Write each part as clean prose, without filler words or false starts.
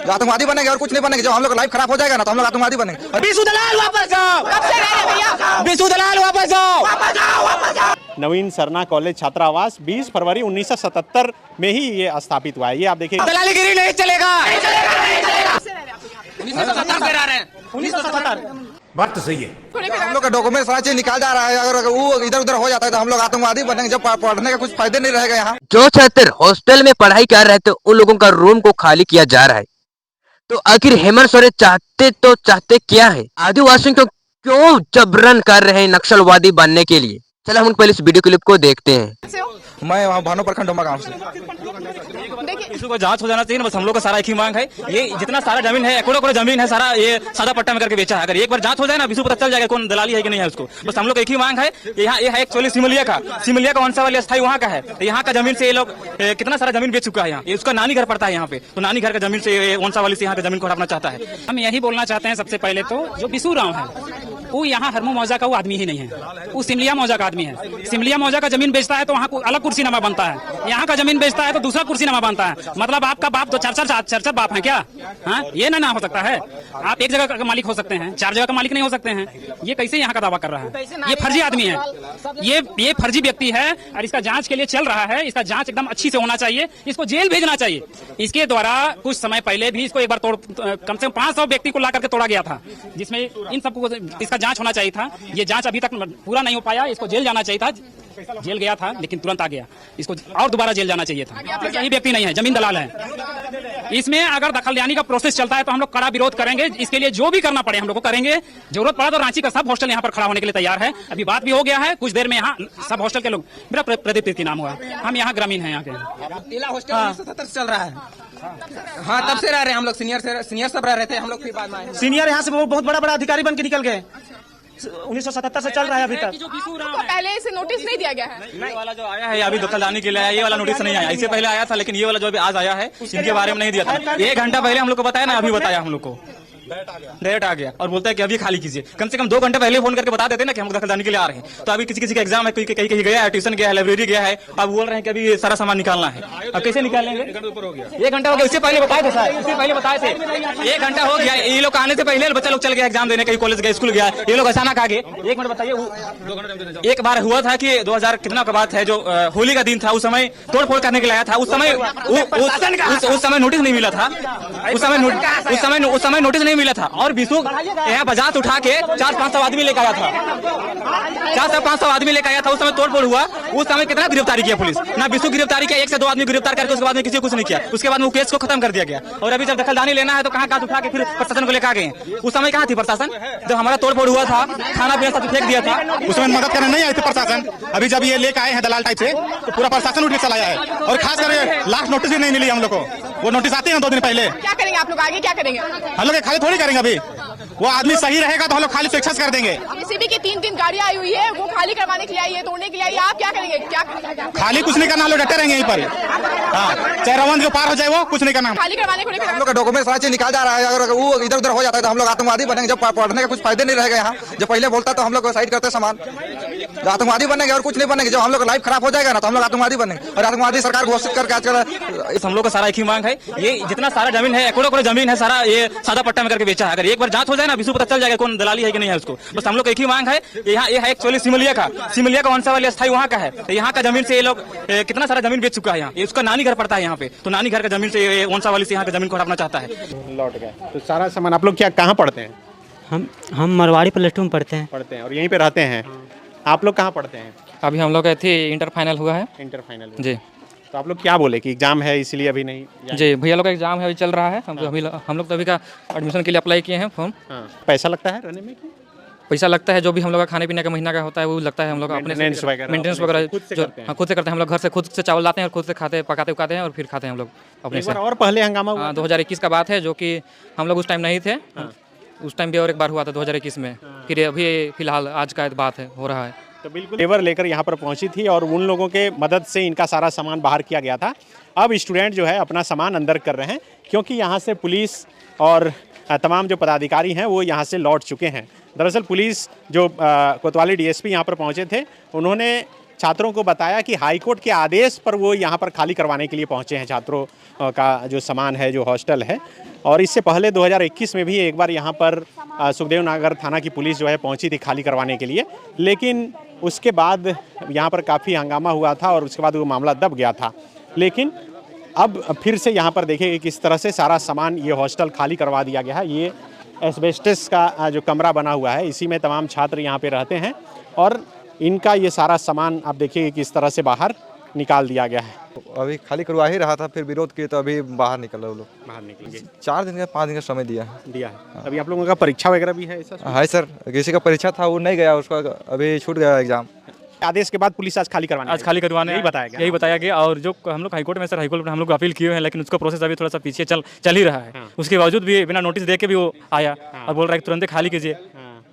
आतंकवादी बनेंगे और कुछ नहीं बनेंगे। जब हम लोग लाइफ खराब हो जाएगा ना तो हम लोग आतंकवादी बनेंगे। बिशु दलाल वापस जाओ, बिशु दलाल वापस जाओ। नवीन सरना कॉलेज छात्रावास 20 फरवरी 1977 में ही ये स्थापित हुआ है। ये आप देखिए, दलालीगिरी नहीं चलेगा। 1977 बात तो सही है। हम लोग का डॉक्यूमेंट सारा चीज निकाल जा रहा है। अगर वो इधर उधर हो जाता है तो हम लोग आतंकवादी बनेंगे। जब पढ़ने का कुछ फायदे नहीं रहेगा। यहाँ जो छात्र हॉस्टल में पढ़ाई कर रहे थे उन लोगों का रूम को खाली किया जा रहा है। तो आखिर हेमंत सोरेन चाहते क्या है? आदिवासियों को क्यों जबरन कर रहे हैं नक्सलवादी बनने के लिए? चलो हम पहले इस वीडियो क्लिप को देखते हैं। मैं वहाँ भानो प्रखंड डोमा गाँव से। इसको को जांच हो जाना चाहिए। बस हम लोग का सारा एक ही मांग है। ये जितना सारा जमीन है, एकड़ों जमीन है, सारा ये सादा पट्टा में करके बेचा है। अगर एक बार जांच हो जाए ना, विशु पता चल जाएगा कौन दलाली है कि नहीं है उसको। बस हम लोग एक ही मांग है। यहाँ ये है एक्चुअली सिमलिया का वंशावली स्थायी वहाँ का है। तो यहाँ का जमीन से ये लोग कितना सारा जमीन बेच चुका है। यहाँ उसका नानी घर पड़ता है यहाँ पे। तो नानी घर का जमीन से वंशावली से यहाँ का जमीन को हड़पना चाहता है। हम यही बोलना चाहते हैं सबसे पहले तो जो बिशु राव है वो यहाँ हरमू मौजा का वो आदमी ही नहीं है। वो सिमलिया मौजा का आदमी है। सिमलिया मौजा का जमीन बेचता है तो वहाँ अलग कुर्सीनामा बनता है। यहाँ का जमीन बेचता है तो दूसरा कुर्सीनामा बनता है। मतलब आपका बाप तो चार बाप है क्या? हाँ, ये ना हो सकता है। आप एक जगह का मालिक हो सकते हैं, 4 जगह का मालिक नहीं हो सकते हैं। ये कैसे यहाँ का दावा कर रहा है? ये फर्जी आदमी है। ये फर्जी व्यक्ति है और इसका जांच के लिए चल रहा है। इसका जांच एकदम अच्छी से होना चाहिए। इसको जेल भेजना चाहिए। इसके द्वारा कुछ समय पहले भी इसको एक बार कम से कम 500 व्यक्ति को ला करके तोड़ा गया था, जिसमें इन सबको इसका जांच होना चाहिए था। ये जांच अभी तक पूरा नहीं हो पाया। इसको जेल जाना चाहिए था। जेल गया था लेकिन तुरंत आ गया। इसको और दोबारा जेल जाना चाहिए था। यही व्यक्ति नहीं है, जमीन दलाल है। इसमें अगर दखलंदाजी का प्रोसेस चलता है तो हम लोग कड़ा विरोध करेंगे। इसके लिए जो भी करना पड़े हम लोग को करेंगे। जरूरत पड़ा तो रांची का सब हॉस्टल यहाँ पर खड़ा होने के लिए तैयार है। अभी बात भी हो गया है। कुछ देर में यहाँ सब हॉस्टल के लोग, मेरा प्रदीप तिर्की नाम हुआ, हम यहाँ ग्रामीण है। यहाँ के हॉस्टल 1977 चल रहा है। हाँ, तब से रह रहे हैं हम लोग। सीनियर सब रह रहे थे हम लोग। फिर बाद में सीनियर यहाँ से बहुत बड़ा अधिकारी बन के निकल गए। 1977 से चल रहा है अभी तक। पहले इसे नोटिस नहीं दिया गया है। ये वाला जो आया है अभी दखलंदाजी के लिए आया, ये वाला नोटिस नहीं आया। इससे पहले आया था, लेकिन ये वाला जो अभी आज आया है इनके बारे में नहीं दिया था। 1 घंटा पहले हम लोग को बताया ना, अभी बताया हम लोग को। डायरेक्ट आ गया और बोलता है कि अभी खाली कीजिए। कम से कम 2 घंटे पहले फोन करके बता देते ना कि हम दखलंदाजी के लिए आ रहे हैं। तो अभी किसी का एग्जाम है, कहीं गया है, ट्यूशन गया है, लाइब्रेरी गया है। अब बोल रहे हैं कि अभी सारा सामान निकालना है। अब कैसे निकालेंगे? 1 घंटा हो गया। उससे पहले बताए थे सर, उससे पहले बताए थे। 1 घंटा हो गया। ये लोग आने से पहले बच्चा लोग चल गया एग्जाम देने, कहीं कॉलेज गया, स्कूल गया। ये लोग अचानक आ गए। 1 मिनट बताइए। एक बार हुआ था कि 2000 कितना का बात है, जो होली का दिन था, उस समय तोड़फोड़ करने के लिए आया था। उस समय नोटिस नहीं मिला था। उस समय नोटिस नहीं मिला था। और विशु यहाँ बाजार उठा के 400-500 आदमी लेकर आया था। 400-500 आदमी लेकर आया था। उस समय तोड़फोड़ हुआ। उस समय कितना गिरफ्तारी किया पुलिस? ना विशु गिरफ्तारी किया, 1 से 2 आदमी गिरफ्तार करके उसके बाद में किसी को कुछ नहीं किया। उसके बाद में वो केस को खत्म कर दिया गया। और अभी जब दखलंदाजी लेना है तो कहाँ उठा के फिर प्रशासन को लेकर आ गए। उस समय कहाँ थी प्रशासन? जब हमारा तोड़फोड़ हुआ था, खाना पीना सब फेंक दिया था, उसमें मदद करने नहीं आए थे प्रशासन। अभी जब ये लेकर आए हैं दलाल टाइप से, तो पूरा प्रशासन उठ के चला आया है। और खास कर लास्ट नोटिस भी नहीं मिली हम लोग को। वो नोटिस आते हैं 2 दिन पहले। क्या करेंगे आप लोग आगे? क्या करेंगे? हम लोग खाली थोड़ी करेंगे। अभी वो आदमी सही रहेगा तो हम लोग खाली स्वेच्छा कर देंगे। जेसीबी की 3 गाड़ियां आई हुई है, वो खाली करवाने के लिए आई है, तोड़ने के लिए आई है। आप क्या करेंगे? क्या खाली कुछ नहीं करना, हम लोग डटे रहेंगे यहीं पर। हाँ, चाहे रवन जो पार हो जाए वो कुछ नहीं करना। खाली करवाने को हम लोग का डॉक्यूमेंट सारा चीज निकाल जा रहा है। अगर वो इधर उधर हो जाता है तो हम लोग आतंकवादी बनेंगे। जब पढ़ने का कुछ फायदे नहीं रहेगा। यहाँ जब पहले बोलता तो हम लोग साइड करते सामान। आतंकवादी बनेंगे और कुछ नहीं बनेंगे। जब हम लोग लाइफ खराब हो जाएगा ना तो हम लोग आतंकवादी बनेंगे। और आतंकवादी सरकार घोषित करके आजकल हम लोग का सारा एक ही मांग है। ये जितना सारा जमीन है, एकड़ों जमीन है, सारा ये सादा पट्टा में करके बेचा है। अगर एक बार जांच हो जाए ना, विशु पता चल जाएगा कौन दलाली है कि नहीं है उसको। बस हम लोग एक ही मांग है। यहाँ ये है एक्चुअली सिमलिया का वंशावली स्थायी वहाँ का है। तो यहाँ का जमीन से ये लोग कितना सारा जमीन बेच चुका है। यहाँ उसका नानी घर पड़ता है यहाँ पे। तो नानी घर का जमीन से वंशावली से यहाँ का जमीन को हड़पना चाहता है। लौट गए तो सारा सामान। आप लोग क्या कहाँ पढ़ते हैं? हम मरवाड़ी प्लस 2 में पढ़ते हैं और यहीं पे रहते हैं। आप लोग कहाँ पढ़ते हैं? अभी हम लोग का इंटर फाइनल हुआ है। इंटर फाइनल जी। तो आप लोग क्या बोले कि एग्जाम है इसलिए अभी नहीं? जी भैया लोग का एग्जाम है, अभी चल रहा है। हम लोग तो अभी का एडमिशन के लिए अप्लाई किए हैं फॉर्म। पैसा लगता है रहने में? पैसा लगता है, जो भी हम लोग का खाने पीने का महीना का होता है वो लगता है। हम लोग अपने मेंटेनेंस वगैरह खुद से करते हैं। हम लोग घर से खुद से चावल लाते हैं और खुद से पकाते हैं और फिर खाते हैं हम लोग अपने से। और पहले हंगामा हुआ 2021 का बात है, जो कि हम लोग उस टाइम नहीं थे। उस टाइम भी और एक बार हुआ था 2021 में। फिर अभी फिलहाल आज का बात है, हो रहा है। तो बिल्कुल लेबर लेकर यहाँ पर पहुँची थी और उन लोगों के मदद से इनका सारा सामान बाहर किया गया था। अब स्टूडेंट जो है अपना सामान अंदर कर रहे हैं, क्योंकि यहाँ से पुलिस और तमाम जो पदाधिकारी हैं वो यहाँ से लौट चुके हैं। दरअसल पुलिस जो कोतवाली डीएसपी यहाँ पर पहुँचे थे, उन्होंने छात्रों को बताया कि हाईकोर्ट के आदेश पर वो यहाँ पर खाली करवाने के लिए पहुँचे हैं छात्रों का जो सामान है, जो हॉस्टल है। और इससे पहले 2021 में भी एक बार यहाँ पर सुखदेव नगर थाना की पुलिस जो है पहुँची थी खाली करवाने के लिए, लेकिन उसके बाद यहाँ पर काफ़ी हंगामा हुआ था और उसके बाद वो मामला दब गया था। लेकिन अब फिर से यहाँ पर देखिए किस तरह से सारा सामान, ये हॉस्टल खाली करवा दिया गया है। ये एस्बेस्टस का जो कमरा बना हुआ है, इसी में तमाम छात्र यहाँ पे रहते हैं और इनका ये सारा सामान आप देखिए किस तरह से बाहर निकाल दिया गया है। अभी खाली करवा ही रहा था, फिर विरोध किए तो अभी बाहर निकल रहे लोग। बाहर निकलेंगे 4 दिन का 5 दिन का समय दिया है। अभी आप लोगों का परीक्षा वगैरह भी है ऐसा? है सर, किसी का परीक्षा था वो नहीं गया, उसका अभी छूट गया एग्जाम। आदेश के बाद पुलिस आज खाली करवाने यही बताया गया। और जो हम लोग हाईकोर्ट में सर, हाईकोर्ट में हम लोग अपील किए हैं, लेकिन उसका प्रोसेस अभी थोड़ा सा पीछे चल ही रहा है। उसके बावजूद भी बिना नोटिस दे के भी वो आया और बोल रहा है तुरंत खाली कीजिए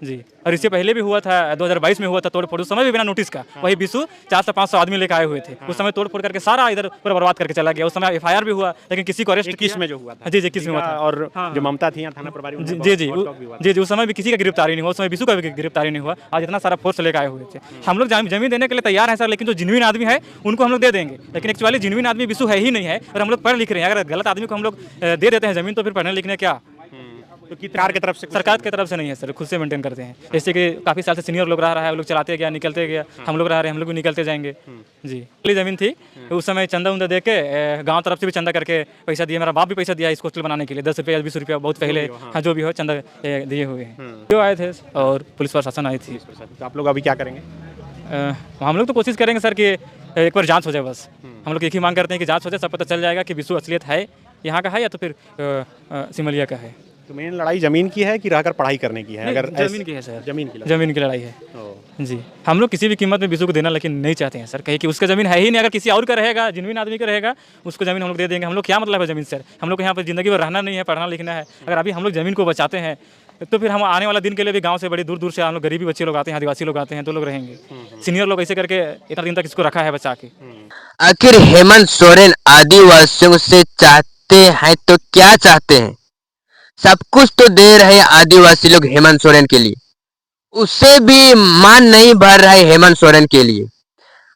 जी। और इससे पहले भी हुआ था, 2022 में हुआ था तोड़ फोड़, उस समय भी बिना नोटिस का वही बिशु 400 से 500 आदमी लेकर आए हुए थे। उस समय तोड़ फोड़ करके सारा इधर पूरा बर्बाद करके चला गया। उस समय FIR भी हुआ, लेकिन किसी को अरेस्ट किस में जो हुआ था? जी 21 में हुआ था। और जो ममता थी थाना प्रभारी, जी उस समय भी किसी का गिरफ्तारी नहीं हुआ, उस समय बिशु का भी गिरफ्तारी नहीं हुआ। आज इतना सारा फोर्स लेकर आए हुए थे। हम लोग जमीन देने के लिए तैयार है सर, लेकिन जो जिन्वीन आदमी है उनको हम लोग दे देंगे, लेकिन एक्चुअली जिन्वीन आदमी बिशु है ही नहीं है। और हम लोग पढ़ लिख रहे हैं, अगर गलत आदमी को हम लोग दे देते हैं जमीन तो फिर पढ़ने लिखने क्या? तो सरकार की तरफ से? सरकार की तरफ से नहीं है सर, खुद से मेंटेन करते हैं। जैसे कि काफ़ी साल से सीनियर लोग रहा है, वो लोग चलाते गया, निकलते गया, हम लोग रह रहे हैं, हम लोग भी निकलते जाएंगे जी। पहली ज़मीन थी उस समय चंदा उंदा दे के, गाँव तरफ से भी चंदा करके पैसा दिया, मेरा बाप भी पैसा दिया इस हॉस्टल बनाने के लिए, 10 रुपया 20 रुपया बहुत पहले, हाँ जो भी हो चंदा दिए हुए हैं। जो आए थे और पुलिस प्रशासन आई थी। तो आप लोग अभी क्या करेंगे? हम लोग तो कोशिश करेंगे सर कि एक बार जाँच हो जाए बस। हम लोग एक ही मांग करते हैं कि जाँच हो जाए, सब पता चल जाएगा कि बिशु असलियत है यहाँ का है या तो फिर सिमलिया का है। तो मेन लड़ाई जमीन की है कि रहकर पढ़ाई करने की है? अगर जमीन की है सर, जमीन की लड़ाई है जी। हम लोग किसी भी कीमत में बिशु को देना लेकिन नहीं चाहते हैं सर, कहीं कि उसका जमीन है ही नहीं। अगर किसी और का रहेगा, जिन्वीन आदमी का रहेगा, उसको जमीन हम लोग दे देंगे। हम लोग क्या मतलब है जमीन सर? हम लोग यहाँ पर जिंदगी भर रहना नहीं है, पढ़ना लिखना है। अगर अभी हम लोग जमीन को बचाते हैं तो फिर हम आने वाला दिन के लिए भी गांव से बड़ी दूर दूर से हम लोग, गरीबी बच्चे लोग आते हैं, आदिवासी लोग आते हैं, तो लोग रहेंगे। सीनियर लोग ऐसे करके इतना दिन तक इसको रखा है बचा के। आखिर हेमंत सोरेन आदिवासियों से चाहते हैं तो क्या चाहते हैं? सब कुछ तो दे रहे आदिवासी लोग हेमंत सोरेन के लिए, उससे भी मान नहीं भर रहा है हेमंत सोरेन के लिए।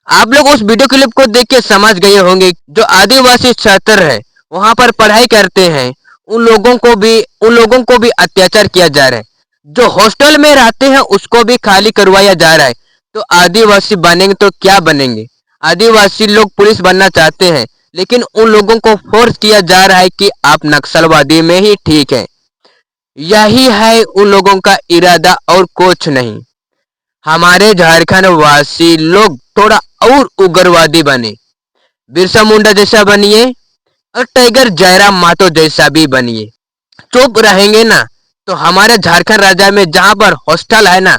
आप लोग उस वीडियो क्लिप को देख के समझ गए होंगे, जो आदिवासी छात्र है वहां पर पढ़ाई करते हैं, उन लोगों को भी अत्याचार किया जा रहा है। जो हॉस्टल में रहते हैं उसको भी खाली करवाया जा रहा है। तो आदिवासी बनेंगे तो क्या बनेंगे? आदिवासी लोग पुलिस बनना चाहते हैं, लेकिन उन लोगों को फोर्स किया जा रहा है कि आप नक्सलवादी में ही ठीक है। यही है उन लोगों का इरादा और कुछ नहीं। हमारे झारखंड वासी लोग थोड़ा और उग्रवादी बने, बिरसा मुंडा जैसा बनिए और टाइगर जयराम मातो जैसा भी बनिए। चुप रहेंगे ना तो हमारे झारखंड राज्य में जहां पर हॉस्टल है ना,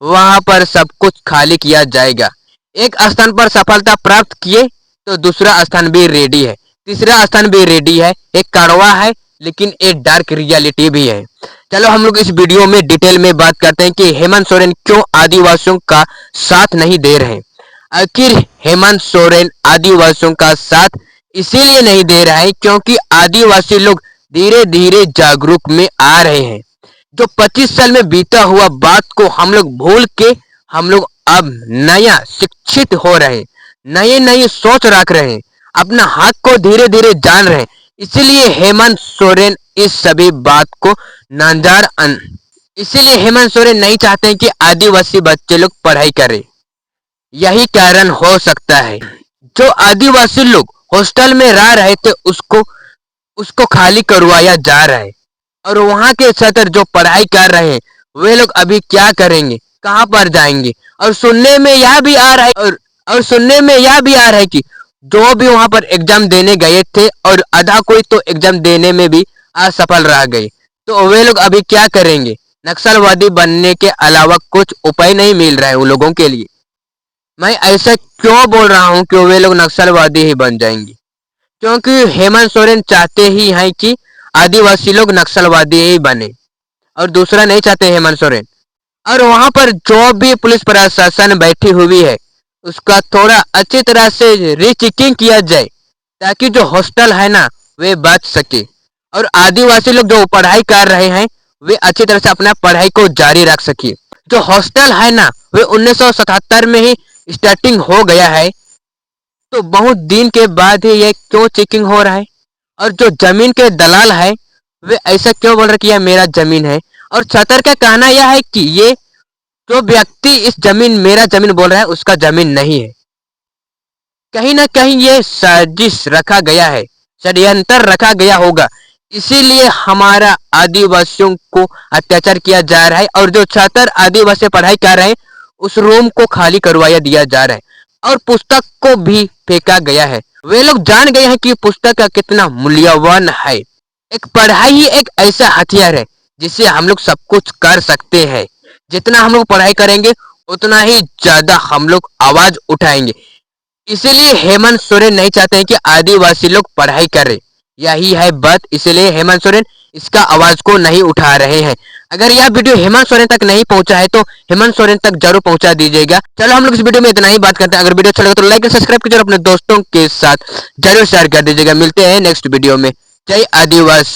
वहां पर सब कुछ खाली किया जाएगा। एक स्थान पर सफलता प्राप्त किए तो दूसरा स्थान भी रेडी है, तीसरा स्थान भी रेडी है। एक कड़वा है लेकिन एक डार्क रियलिटी भी है। चलो हम लोग इस वीडियो में डिटेल में बात करते हैं कि हेमंत सोरेन क्यों आदिवासियों का साथ नहीं दे रहे। आखिर हेमंत सोरेन आदिवासियों का साथ इसीलिए नहीं दे रहा है क्योंकि आदिवासी लोग धीरे धीरे जागरूक में आ रहे हैं। जो 25 साल में बीता हुआ बात को हम लोग भूल के हम लोग अब नया शिक्षित हो रहे हैं, नई सोच रख रहे हैं, अपना हक को धीरे धीरे जान रहे हैं। इसलिए हेमंत सोरेन इस सभी बात को इसलिए हेमंत सोरेन नहीं चाहते हैं कि आदिवासी बच्चे लोग पढ़ाई करें। यही कारण हो सकता है जो आदिवासी लोग हॉस्टल में रह रहे थे उसको खाली करवाया जा रहा है। और वहां के छात्र जो पढ़ाई कर रहे हैं वे लोग अभी क्या करेंगे, कहां पर जाएंगे? और सुनने में यह भी आ रहा है कि जो भी वहां पर एग्जाम देने गए थे और आधा कोई तो एग्जाम देने में भी असफल रह गए, तो वे लोग अभी क्या करेंगे? नक्सलवादी बनने के अलावा कुछ उपाय नहीं मिल रहा है उन लोगों के लिए। मैं ऐसा क्यों बोल रहा हूं कि वे लोग नक्सलवादी ही बन जाएंगे? क्योंकि हेमंत सोरेन चाहते ही हैं कि आदिवासी लोग नक्सलवादी ही बने, और दूसरा नहीं चाहते हेमंत सोरेन। और वहां पर जो भी पुलिस प्रशासन बैठी हुई है उसका थोड़ा अच्छी तरह से रीचेकिंग किया जाए ताकि जो हॉस्टल है ना वे बच सके, और आदिवासी लोग जो पढ़ाई कर रहे हैं वे अच्छी तरह से अपना पढ़ाई को जारी रख सके। जो हॉस्टल है ना वे 1977 में ही स्टार्टिंग हो गया है, तो बहुत दिन के बाद ही ये क्यों चेकिंग हो रहा है? और जो जमीन के दलाल है वे ऐसा क्यों बोल रहे कि यह मेरा जमीन है? और छतर का कहना यह है कि ये जो व्यक्ति इस जमीन मेरा जमीन बोल रहा है उसका जमीन नहीं है। कहीं ना कहीं ये साजिश रखा गया है, षड्यंत्र रखा गया होगा, इसीलिए हमारा आदिवासियों को अत्याचार किया जा रहा है। और जो छात्र आदिवासी पढ़ाई कर रहे हैं उस रूम को खाली करवाया दिया जा रहा है और पुस्तक को भी फेंका गया है। वे लोग जान गए हैं कि पुस्तक का कितना मूल्यवान है। एक पढ़ाई ही एक ऐसा हथियार है जिससे हम लोग सब कुछ कर सकते हैं। जितना हम लोग पढ़ाई करेंगे उतना ही ज्यादा हम लोग आवाज उठाएंगे। इसलिए हेमंत सोरेन नहीं चाहते हैं कि आदिवासी लोग पढ़ाई करें, यही है बात। इसलिए हेमंत सोरेन इसका आवाज को नहीं उठा रहे हैं। अगर यह वीडियो हेमंत सोरेन तक नहीं पहुंचा है तो हेमंत सोरेन तक जरूर पहुंचा दीजिएगा। चलो हम लोग इस वीडियो में इतना ही बात करते हैं। अगर वीडियो अच्छा लगा तो लाइक और सब्सक्राइब कीजिए और अपने दोस्तों के साथ जरूर शेयर कर दीजिएगा। मिलते हैं नेक्स्ट वीडियो में। जय आदिवासी।